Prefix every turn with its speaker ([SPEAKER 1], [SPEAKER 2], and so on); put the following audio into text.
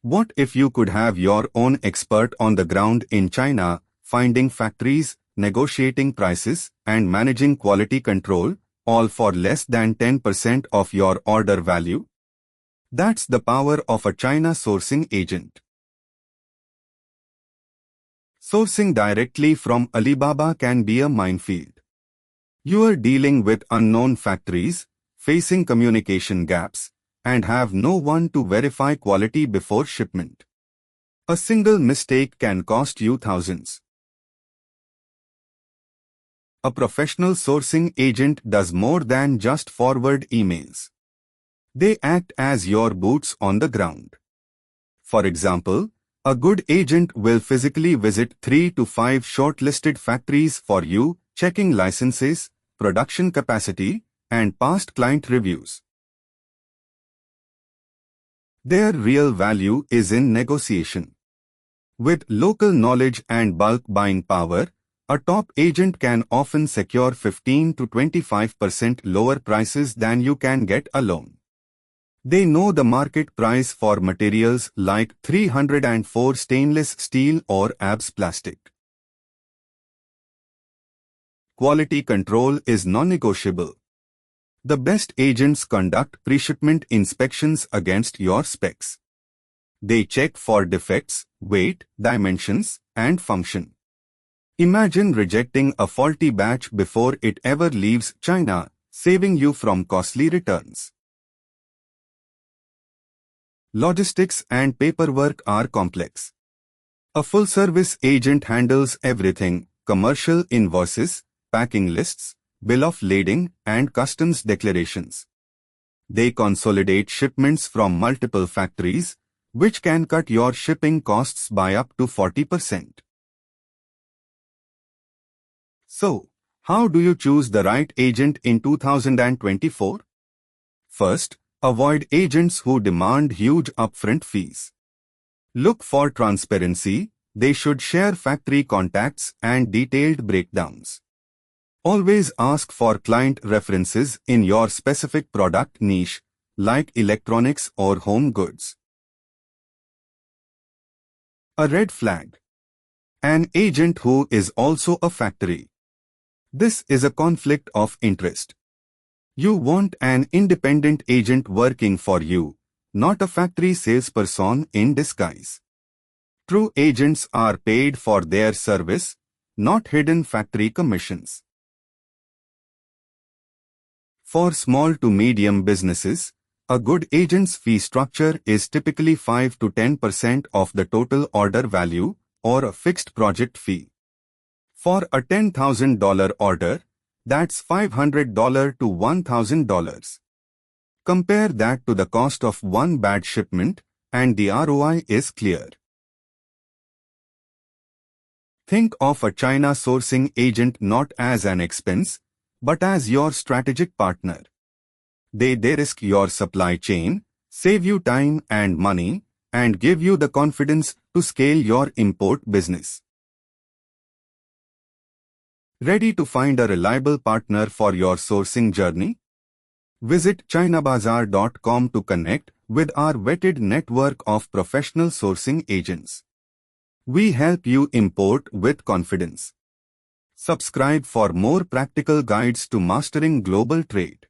[SPEAKER 1] What if you could have your own expert on the ground in China, finding factories, negotiating prices, and managing quality control, all for less than 10% of your order value? That's the power of a China sourcing agent. Sourcing directly from Alibaba can be a minefield. You are dealing with unknown factories, facing communication gaps, and have no one to verify quality before shipment. A single mistake can cost you thousands. A professional sourcing agent does more than just forward emails. They act as your boots on the ground. For example, a good agent will physically visit 3 to 5 shortlisted factories for you, checking licenses, production capacity, and past client reviews. Their real value is in negotiation. With local knowledge and bulk buying power, a top agent can often secure 15 to 25% lower prices than you can get alone. They know the market price for materials like 304 stainless steel or ABS plastic. Quality control is non-negotiable. The best agents conduct pre-shipment inspections against your specs. They check for defects, weight, dimensions, and function. Imagine rejecting a faulty batch before it ever leaves China, saving you from costly returns. Logistics and paperwork are complex. A full-service agent handles everything: commercial invoices, packing lists, bill of lading, and customs declarations. They consolidate shipments from multiple factories, which can cut your shipping costs by up to 40%. So, how do you choose the right agent in 2024? First, avoid agents who demand huge upfront fees. Look for transparency. They should share factory contacts and detailed breakdowns. Always ask for client references in your specific product niche, like electronics or home goods. A red flag: an agent who is also a factory. This is a conflict of interest. You want an independent agent working for you, not a factory salesperson in disguise. True agents are paid for their service, not hidden factory commissions. For small to medium businesses, a good agent's fee structure is typically 5 to 10% of the total order value, or a fixed project fee. For a $10,000 order, that's $500 to $1,000. Compare that to the cost of one bad shipment, and the ROI is clear. Think of a China sourcing agent not as an expense, but as your strategic partner. They de-risk your supply chain, save you time and money, and give you the confidence to scale your import business. Ready to find a reliable partner for your sourcing journey? Visit ChinaBajar.com to connect with our vetted network of professional sourcing agents. We help you import with confidence. Subscribe for more practical guides to mastering global trade.